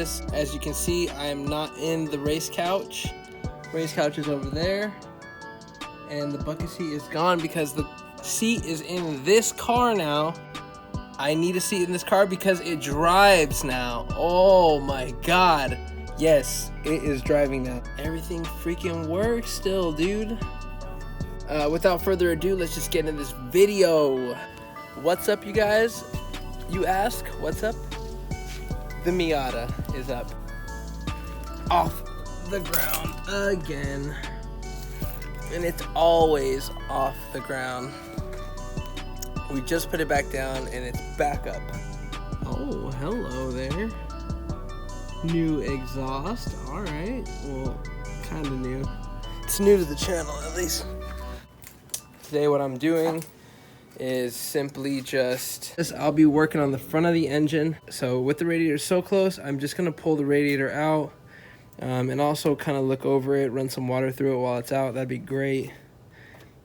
guys. As you can see, I am not in the race couch. Race couch is over there. And the bucket seat is gone because the seat is in this car now. I need a seat in this car because it drives now. Oh my God. Yes, it is driving now. Everything freaking works still, dude. Without further ado, let's just get into this video. What's up, you guys? You ask, what's up? The Miata is up. Off the ground again. And it's always off the ground. We just put it back down and it's back up. Oh, hello there. New exhaust. Alright. Well, kind of new. It's new to the channel, at least. Today what I'm doing is simply I'll be working on the front of the engine. So with the radiator so close, I'm just going to pull the radiator out. And also kind of look over it, run some water through it while it's out. That'd be great.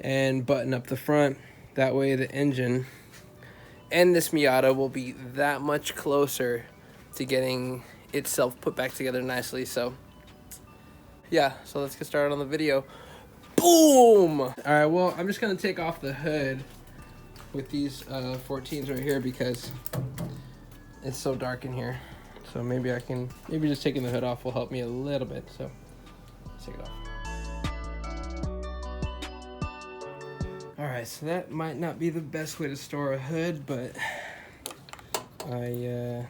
And button up the front. That way the engine and this Miata will be that much closer to getting itself put back together nicely. So yeah, so let's get started on the video. Boom! All right, well, I'm just gonna take off the hood with these 14s right here because it's so dark in here. So maybe just taking the hood off will help me a little bit. So let's take it off. All right, so that might not be the best way to store a hood, but I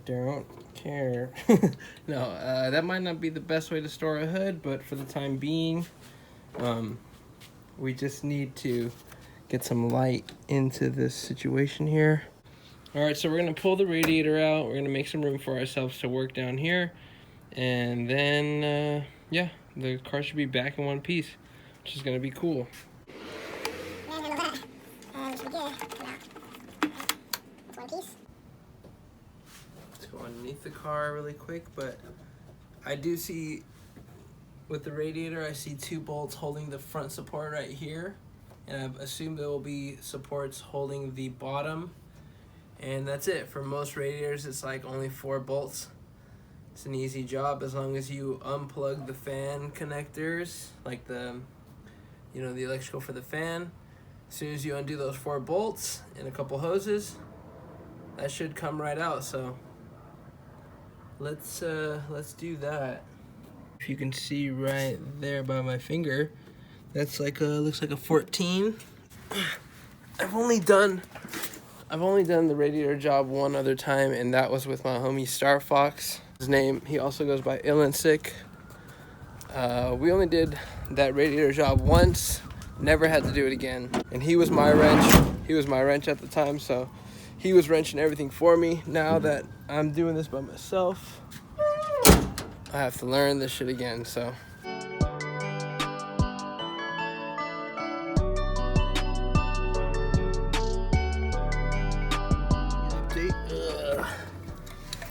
don't care. No, that might not be the best way to store a hood, but for the time being, we just need to get some light into this situation here. All right, so we're gonna pull the radiator out. We're gonna make some room for ourselves to work down here. And then, yeah, the car should be back in one piece, which is gonna be cool. Let's go underneath the car really quick, but I do see, with the radiator, I see 2 bolts holding the front support right here. And I've assumed there will be supports holding the bottom. And that's it. For most radiators, it's like only 4 bolts. It's an easy job as long as you unplug the fan connectors, like the electrical for the fan. As soon as you undo those 4 bolts and a couple hoses, that should come right out. So let's do that. If you can see right there by my finger, that's like looks like a 14. I've only done the radiator job one other time, and that was with my homie Star Fox. His name, he also goes by Ill and Sick. We only did that radiator job once, never had to do it again. And he was my wrench at the time, so he was wrenching everything for me. Now that I'm doing this by myself, I have to learn this shit again, so.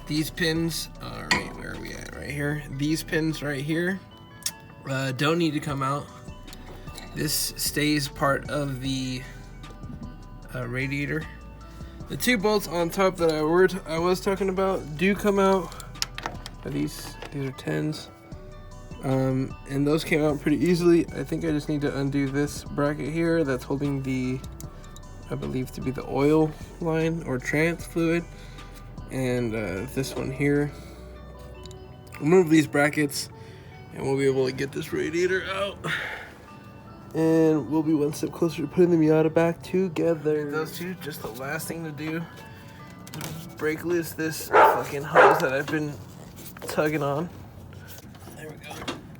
These pins, all right, where are we at? Right here. These pins right here don't need to come out. This stays part of the radiator. The 2 bolts on top that I was talking about do come out. These are 10s, and those came out pretty easily. I think I just need to undo this bracket here that's holding the, I believe to be the oil line or trans fluid. And this one here. Remove these brackets and we'll be able to get this radiator out. And we'll be one step closer to putting the Miata back together. Those two, just the last thing to do. Break loose this fucking hose that I've been tugging on. There we go.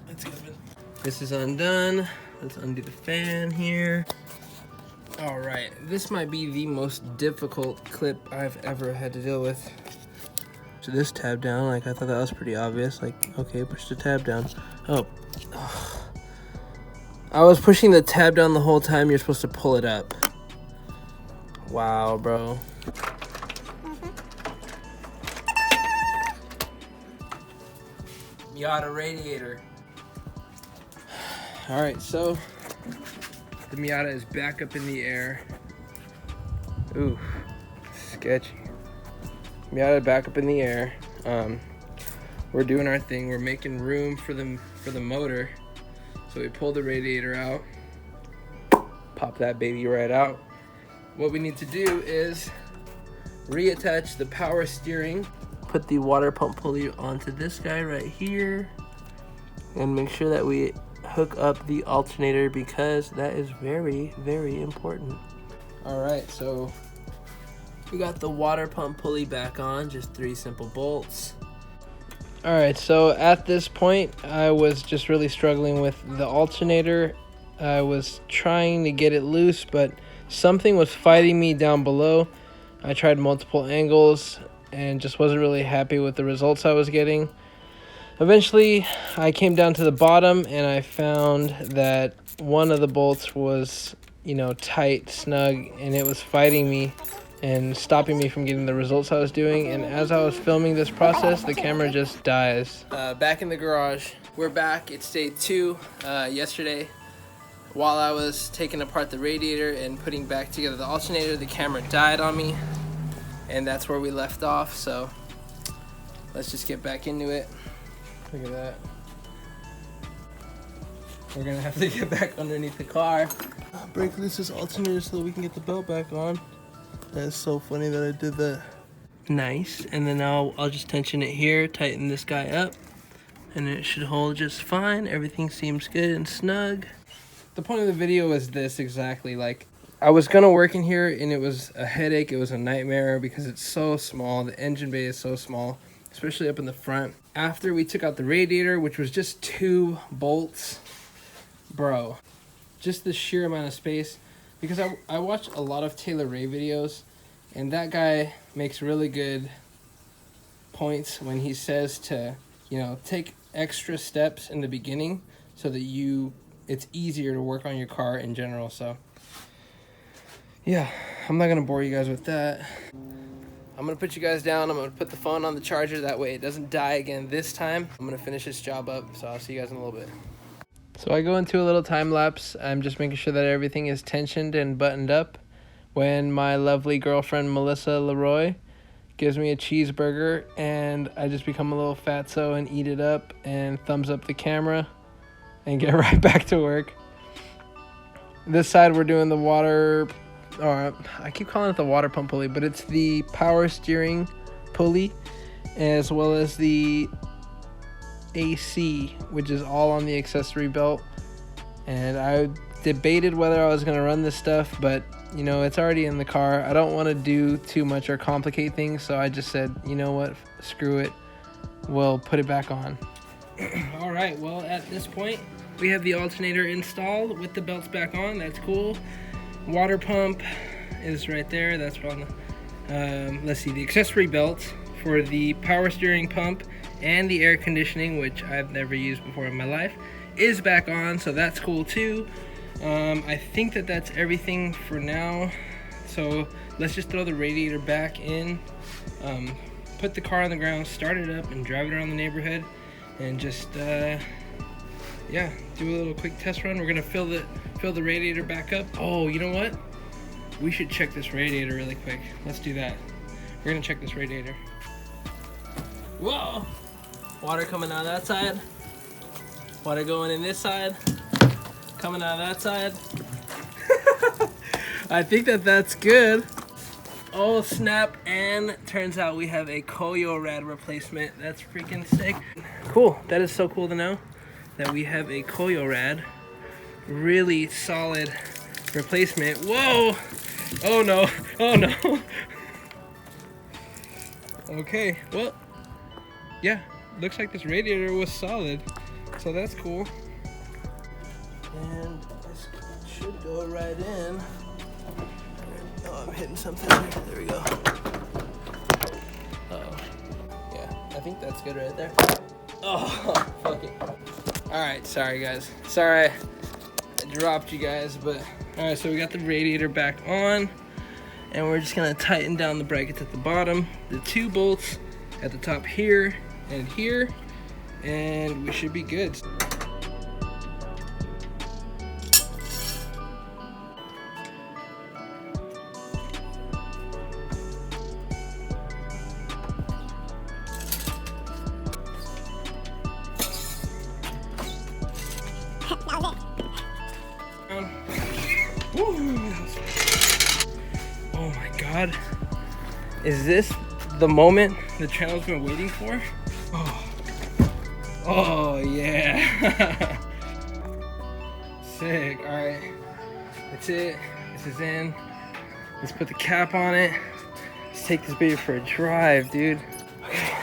That's good. This is undone. Let's undo the fan here. All right, this might be the most difficult clip I've ever had to deal with. So this tab down, like I thought that was pretty obvious. Like, okay, push the tab down. Oh, I was pushing the tab down the whole time. You're supposed to pull it up. Wow, bro. Miata radiator. All right, so the Miata is back up in the air. Ooh, sketchy. Miata back up in the air. We're doing our thing. We're making room for the motor. So we pull the radiator out, pop that baby right out. What we need to do is reattach the power steering, put the water pump pulley onto this guy right here, and make sure that we hook up the alternator because that is very, very important. All right, so we got the water pump pulley back on, just 3 simple bolts. All right, so at this point, I was just really struggling with the alternator. I was trying to get it loose, but something was fighting me down below. I tried multiple angles and just wasn't really happy with the results I was getting. Eventually, I came down to the bottom and I found that one of the bolts was, tight, snug, and it was fighting me and stopping me from getting the results I was doing. And as I was filming this process, the camera just dies. Back in the garage. We're back. It's day 2. Yesterday, while I was taking apart the radiator and putting back together the alternator, the camera died on me. And that's where we left off. So let's just get back into it. Look at that. We're gonna have to get back underneath the car. Break loose this alternator so that we can get the belt back on. That's so funny that I did that. Nice, and then now I'll just tension it here, tighten this guy up, and it should hold just fine. Everything seems good and snug. The point of the video is this exactly, like, I was gonna work in here and it was a headache, it was a nightmare because it's so small, the engine bay is so small, especially up in the front. After we took out the radiator, which was just 2 bolts, bro, just the sheer amount of space. Because I watch a lot of Taylor Ray videos, and that guy makes really good points when he says to, take extra steps in the beginning so that it's easier to work on your car in general. So, yeah, I'm not going to bore you guys with that. I'm going to put you guys down. I'm going to put the phone on the charger. That way it doesn't die again this time. I'm going to finish this job up, so I'll see you guys in a little bit. So I go into a little time lapse. I'm just making sure that everything is tensioned and buttoned up when my lovely girlfriend Melissa Leroy gives me a cheeseburger, and I just become a little fatso and eat it up and thumbs up the camera and get right back to work. This side we're doing the water, or I keep calling it the water pump pulley, but it's the power steering pulley as well as the AC, which is all on the accessory belt. And I debated whether I was going to run this stuff, but it's already in the car. I don't want to do too much or complicate things, so I just said, you know what, screw it, we'll put it back on. All right, well, at this point we have the alternator installed with the belts back on. That's cool. Water pump is right there. That's on the let's see, the accessory belt for the power steering pump and the air conditioning, which I've never used before in my life, is back on, so that's cool too. I think that's everything for now. So let's just throw the radiator back in, put the car on the ground, start it up, and drive it around the neighborhood, and just yeah, do a little quick test run. We're gonna fill the radiator back up. Oh, you know what? We should check this radiator really quick. Let's do that. We're gonna check this radiator. Whoa! Water coming out of that side. Water going in this side. Coming out of that side. I think that's good. Oh snap, and turns out we have a Koyo rad replacement. That's freaking sick. Cool, that is so cool to know that we have a Koyo rad. Really solid replacement. Whoa! Oh no, oh no. Okay, well, yeah, looks like this radiator was solid, so that's cool. And this should go right in. Oh, I'm hitting something. There we go. Uh-oh. Yeah, I think that's good right there. Oh, fuck it. Alright, sorry guys. Sorry I dropped you guys, but... Alright, so we got the radiator back on. And we're just gonna tighten down the brackets at the bottom. The 2 bolts at the top here and here. And we should be good. Oh my God. Is this the moment the channel's been waiting for? Oh yeah. Sick. All right. That's it. This is in. Let's put the cap on it. Let's take this baby for a drive, dude. Okay.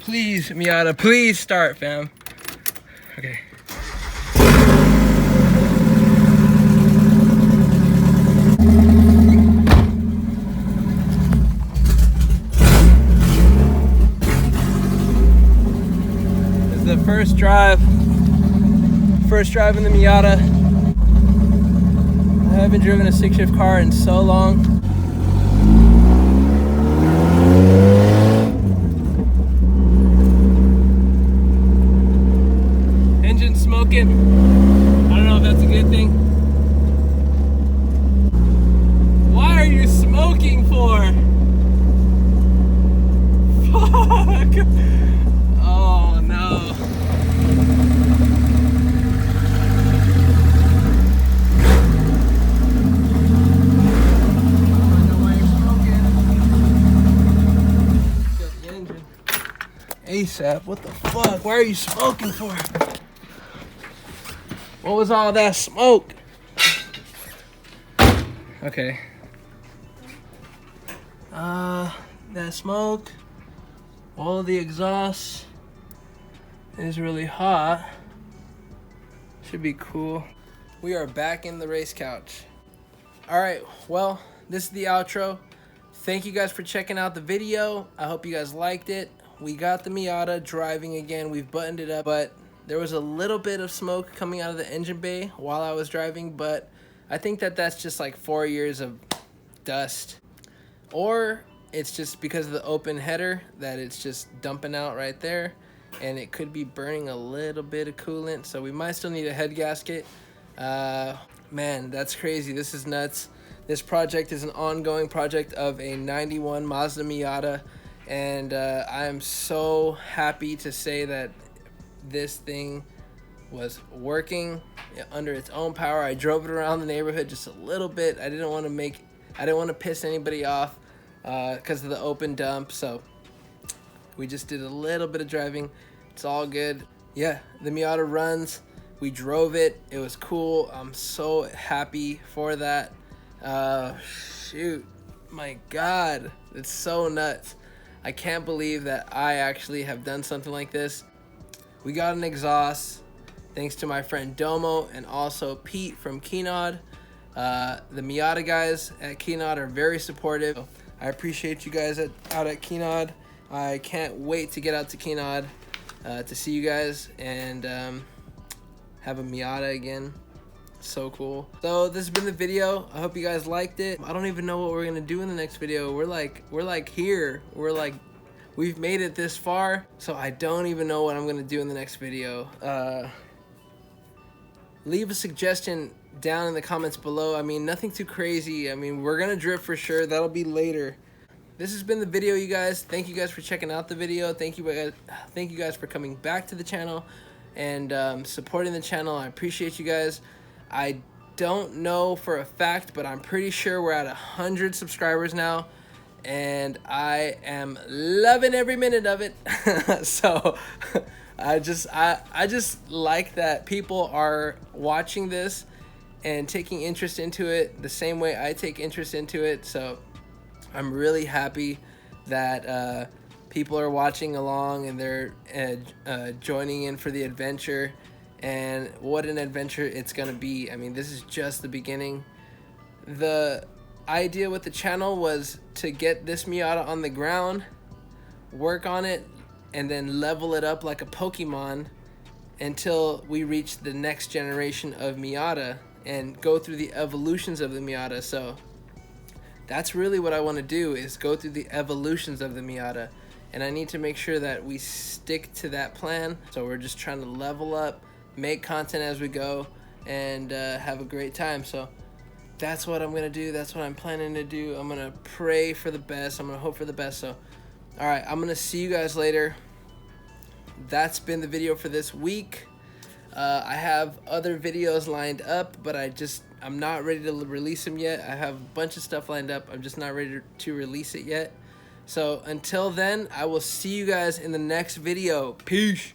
Please, Miata, please start, fam. Okay. This is the first drive in the Miata. I haven't driven a stick shift car in so long. Engine smoking. I don't know if that's a good thing. Why are you smoking for? Fuck. Oh no. ASAP, what the fuck? Why are you smoking for? What was all that smoke? Okay. That smoke, all of the exhaust is really hot. Should be cool. We are back in the race couch. All right, well, this is the outro. Thank you guys for checking out the video. I hope you guys liked it. We got the Miata driving again. We've buttoned it up, but there was a little bit of smoke coming out of the engine bay while I was driving, but I think that that's just like 4 years of dust. Or it's just because of the open header that it's just dumping out right there, and it could be burning a little bit of coolant, so we might still need a head gasket. Man, that's crazy. This is nuts. This project is an ongoing project of a 91 Mazda Miata, and I am so happy to say that this thing was working under its own power. I drove it around the neighborhood just a little bit. I didn't want to piss anybody off because of the open dump, so we just did a little bit of driving. It's all good. Yeah, the Miata runs. We drove it. It was cool. I'm so happy for that. Shoot, my God, it's so nuts. I can't believe that I actually have done something like this. We got an exhaust thanks to my friend Domo and also Pete from Kenod. The Miata guys at Kenod are very supportive. I appreciate you guys out at Kenod. I can't wait to get out to Kenod to see you guys and have a Miata again. So cool. So this has been the video. I hope you guys liked it. I don't even know what we're gonna do in the next video. We're like here. We've made it this far, so I don't even know what I'm gonna do in the next video. Leave a suggestion down in the comments below. I mean, nothing too crazy. I mean, we're gonna drift for sure. That'll be later. This has been the video, you guys. Thank you guys for checking out the video. Thank you guys for coming back to the channel and supporting the channel. I appreciate you guys. I don't know for a fact, but I'm pretty sure we're at 100 subscribers now, and I am loving every minute of it. So I just like that people are watching this and taking interest into it the same way I take interest into it. So I'm really happy that people are watching along and they're joining in for the adventure. And what an adventure it's gonna be. I mean, this is just the beginning. The idea with the channel was to get this Miata on the ground, work on it, and then level it up like a Pokemon until we reach the next generation of Miata and go through the evolutions of the Miata. So that's really what I want to do, is go through the evolutions of the Miata, and I need to make sure that we stick to that plan. So we're just trying to level up, make content as we go, and have a great time. So that's what I'm gonna do. That's what I'm planning to do. I'm gonna pray for the best. I'm gonna hope for the best. So all right, I'm gonna see you guys later. that's been the video for this week. I have other videos lined up, but I'm not ready to release them yet. I have a bunch of stuff lined up. I'm just not ready to release it yet. So until then, I will see you guys in the next video. Peace.